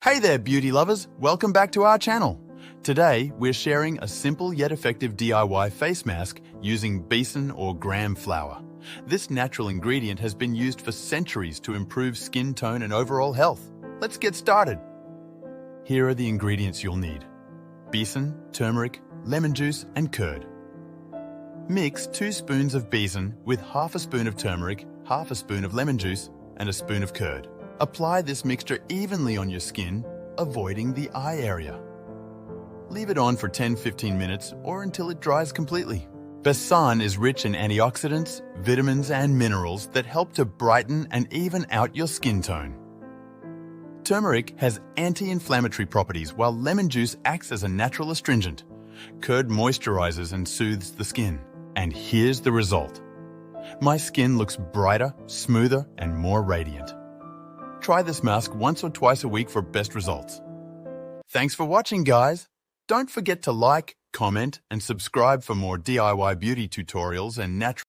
Hey there, beauty lovers! Welcome back to our channel. Today, we're sharing a simple yet effective DIY face mask using besan or gram flour. This natural ingredient has been used for centuries to improve skin tone and overall health. Let's get started. Here are the ingredients you'll need: besan, turmeric, lemon juice, and curd. Mix 2 spoons of besan with half a spoon of turmeric, half a spoon of lemon juice, and a spoon of curd. Apply this mixture evenly on your skin, avoiding the eye area. Leave it on for 10-15 minutes or until it dries completely. Besan is rich in antioxidants, vitamins, and minerals that help to brighten and even out your skin tone. Turmeric has anti-inflammatory properties, while lemon juice acts as a natural astringent. Curd moisturizes and soothes the skin. And here's the result. My skin looks brighter, smoother, and more radiant. Try this mask once or twice a week for best results. Thanks for watching, guys. Don't forget to like, comment, and subscribe for more DIY beauty tutorials and natural